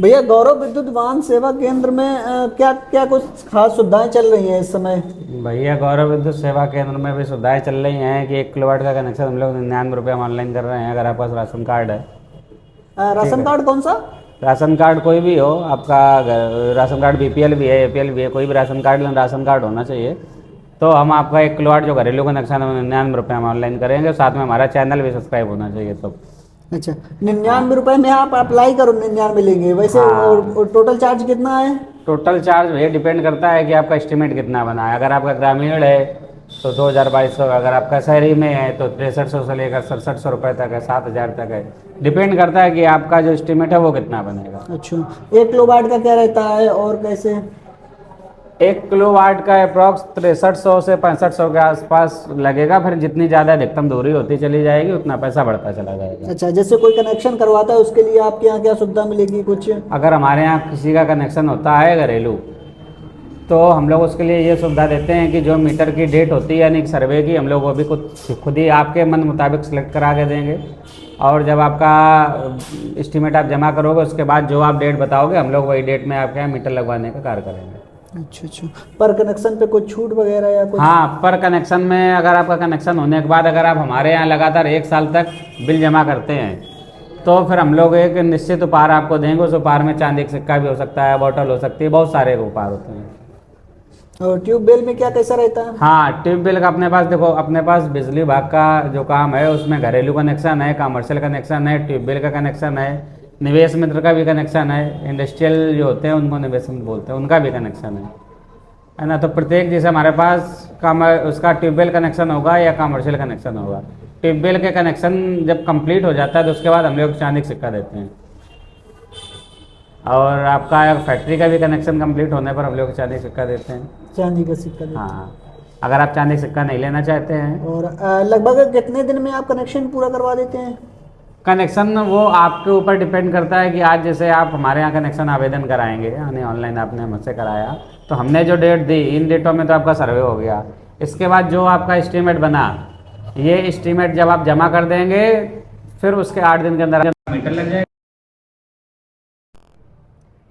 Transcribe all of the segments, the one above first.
भैया गौरव विद्युत वाहन सेवा केंद्र में क्या क्या कुछ खास सुविधाएं चल रही हैं इस समय? भैया गौरव विद्युत सेवा केंद्र में भी सुविधाएं चल रही हैं कि 1 किलोवाट का कनेक्शन हम लोग 99 रुपये में ऑनलाइन कर रहे हैं, अगर आपके पास राशन कार्ड है। ठीक राशन है। कार्ड कौन सा? राशन कार्ड कोई भी हो आपका, राशन कार्ड बीपीएल भी है, एपीएल भी है, कोई भी राशन कार्ड, लेकिन राशन कार्ड होना चाहिए। तो हम आपका 1 किलोवाट जो घरेलू कनेक्शन है 99 रुपये में ऑनलाइन करेंगे, साथ में हमारा चैनल भी सब्सक्राइब होना चाहिए तो। अच्छा, हाँ 99 रुपए में आप अप्लाई करो, 99 मिलेंगे वैसे, हाँ। और टोटल चार्ज कितना है? टोटल चार्ज भैया डिपेंड करता है कि आपका एस्टिमेट कितना बना है। अगर आपका ग्रामीण है तो 2200, अगर आपका शहरी में है तो 6300 से लेकर 6700 रुपये तक है, 7000 तक है। डिपेंड करता है कि आपका जो एस्टिमेट है वो कितना बनेगा। अच्छा, 1 किलोवाट का क्या रहता है और कैसे? 1 किलोवाट का अप्रॉक्स 6300 से 6500 के आसपास लगेगा, फिर जितनी ज़्यादा अधिकतम दूरी होती चली जाएगी उतना पैसा बढ़ता चला जाएगा। अच्छा, जैसे कोई कनेक्शन करवाता है उसके लिए आपके यहाँ क्या सुविधा मिलेगी कुछ? अगर हमारे यहाँ किसी का कनेक्शन होता है घरेलू, तो हम लोग उसके लिए ये सुविधा देते हैं कि जो मीटर की डेट होती है यानी सर्वे की, हम लोग वो भी खुद ही आपके मन मुताबिक सेलेक्ट करा के देंगे। और जब आपका एस्टीमेट आप जमा करोगे उसके बाद जो आप डेट बताओगे, हम लोग वही डेट में आपके यहाँ मीटर लगवाने का कार्य करेंगे। अच्छा अच्छा, पर कनेक्शन पे कुछ छूट वगैरह या कुछ? हाँ, पर कनेक्शन में अगर आपका कनेक्शन होने के बाद अगर आप हमारे यहाँ लगातार 1 साल तक बिल जमा करते हैं तो फिर हम लोग एक निश्चित उपहार आपको देंगे। उस उपहार में चांदी का सिक्का भी हो सकता है, बॉटल हो सकती है, बहुत सारे उपहार होते हैं। और ट्यूबवेल में क्या कैसा रहता है? हाँ, ट्यूबवेल का अपने पास देखो, अपने पास बिजली विभाग का जो काम है उसमें घरेलू कनेक्शन है, कमर्शियल कनेक्शन है, ट्यूबवेल का कनेक्शन है, निवेश मित्र का भी कनेक्शन है, इंडस्ट्रियल जो होते हैं उनको निवेश मित्र बोलते हैं, उनका भी कनेक्शन है ना। तो प्रत्येक जैसे हमारे पास कम उसका ट्यूबवेल कनेक्शन होगा या कमर्शियल कनेक्शन होगा। ट्यूबवेल के कनेक्शन जब कंप्लीट हो जाता है तो उसके बाद हम लोग चांदी का सिक्का देते हैं, और आपका फैक्ट्री का भी कनेक्शन कंप्लीट होने पर हम लोग चांदी का सिक्का देते हैं। चांदी का सिक्का देते हाँ, अगर आप चांदी का सिक्का नहीं लेना चाहते हैं। हैं। और लगभग कितने दिन में आप कनेक्शन पूरा करवा देते हैं? कनेक्शन वो आपके ऊपर डिपेंड करता है कि आज जैसे आप हमारे यहाँ कनेक्शन आवेदन कराएंगे यानी ऑनलाइन आपने मुझसे कराया, तो हमने जो डेट दी इन डेटों में तो आपका सर्वे हो गया। इसके बाद जो आपका एस्टीमेट बना, ये एस्टीमेट जब आप जमा कर देंगे फिर उसके 8 दिन के अंदर मीटर लग जाएगा।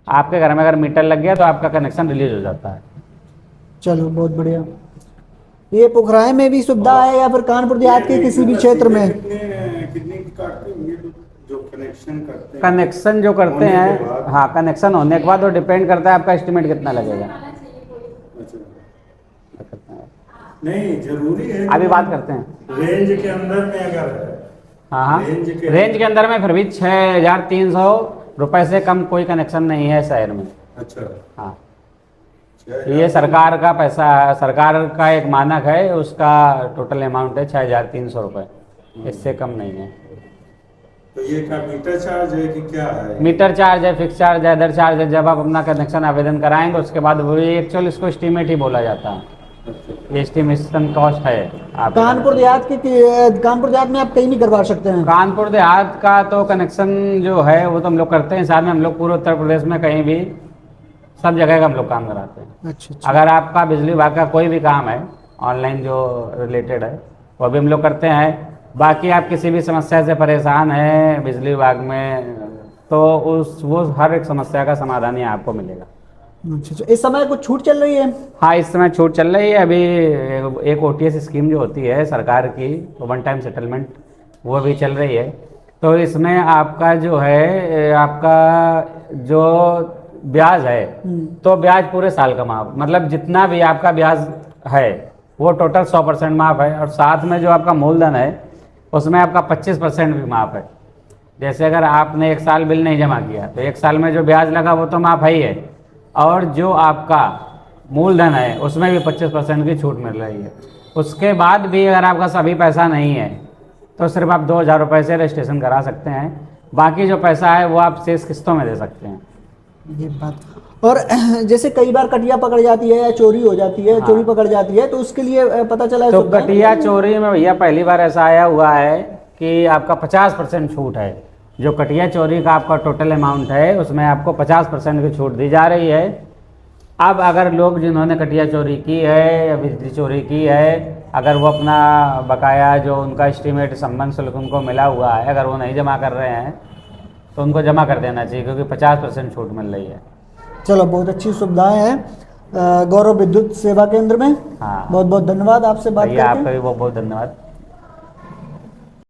आपके घर में अगर मीटर लग गया तो आपका कनेक्शन रिलीज हो जाता है। चलो बहुत बढ़िया। ये पोखराय में भी सुविधा है या फिर कानपुर देहात के किसी भी क्षेत्र में? कितने की काटते होंगे जो कनेक्शन करते हैं? कनेक्शन जो करते होने के हैं, बाद? हाँ, कनेक्शन होने के बाद वो डिपेंड करता है आपका एस्टीमेट कितना लगेगा। अच्छा, नहीं जरूरी है अभी बात करते हैं। रेंज के अंदर में अगर है। हाँ हाँ, रेंज रेंज के अंदर में फिर भी 6300 रुपये से कम कोई कनेक्शन नहीं है शहर में। अच्छा, हाँ, 6000 ये सरकार का पैसा है, सरकार का एक मानक है, उसका टोटल अमाउंट है 6300 रुपये, इससे कम नहीं है। तो ये क्या मीटर चार्ज है कि क्या है? मीटर चार्ज है, फिक्स चार्ज है, अदर चार्ज है। जब आप अपना कनेक्शन आवेदन कराएंगे उसके बाद वो एक्चुअल इसको एस्टीमेट ही बोला जाता है, ये एस्टिमेशन कॉस्ट है आप। कानपुर देहात कानपुर देहात में आप कहीं भी करवा सकते हैं? कानपुर देहात का तो कनेक्शन जो है वो तो हम लोग करते हैं, साथ में हम लोग पूरे उत्तर प्रदेश में कहीं भी सब जगह का हम लोग काम कराते हैं। अच्छा अच्छा। अगर आपका बिजली विभाग का कोई भी काम है ऑनलाइन जो रिलेटेड है वो भी हम लोग करते हैं। बाकी आप किसी भी समस्या से परेशान हैं बिजली विभाग में तो वो हर एक समस्या का समाधान ही आपको मिलेगा। अच्छा अच्छा, इस समय कुछ छूट चल रही है? हाँ, इस समय छूट चल रही है। अभी एक ओटीएस स्कीम जो होती है सरकार की, वन टाइम सेटलमेंट, वो भी चल रही है। तो इसमें आपका जो है आपका जो ब्याज है तो ब्याज पूरे साल का माफ, मतलब जितना भी आपका ब्याज है वो टोटल 100% माफ है, और साथ में जो आपका मूलधन है उसमें आपका 25% भी माफ है। जैसे अगर आपने 1 साल बिल नहीं जमा किया तो 1 साल में जो ब्याज लगा वो तो माफ है ही है, और जो आपका मूलधन है उसमें भी 25% की छूट मिल रही है। उसके बाद भी अगर आपका सभी पैसा नहीं है तो सिर्फ आप 2000 रुपये से रजिस्ट्रेशन करा सकते हैं, बाकी जो पैसा है वो आप शेष किस्तों में दे सकते हैं। ये बात। और जैसे कई बार कटिया पकड़ जाती है या चोरी हो जाती है, हाँ। चोरी पकड़ जाती है, तो उसके लिए पता चला है तो सुविधा? कटिया चोरी में भैया पहली बार ऐसा आया हुआ है कि आपका 50% छूट है। जो कटिया चोरी का आपका टोटल अमाउंट है उसमें आपको 50% की छूट दी जा रही है। अब अगर लोग जिन्होंने कटिया चोरी की है या बिजली चोरी की है, अगर वो अपना बकाया जो उनका एस्टीमेट संबंध शुल्क उनको मिला हुआ है अगर वो नहीं जमा कर रहे हैं तो उनको जमा कर देना चाहिए, क्योंकि 50% छूट मिल रही है। चलो, बहुत अच्छी सुविधाएं हैं गौरव विद्युत सेवा केंद्र में। हाँ। बहुत बहुत धन्यवाद आपसे बात भैया करके। आपका भी बहुत बहुत धन्यवाद।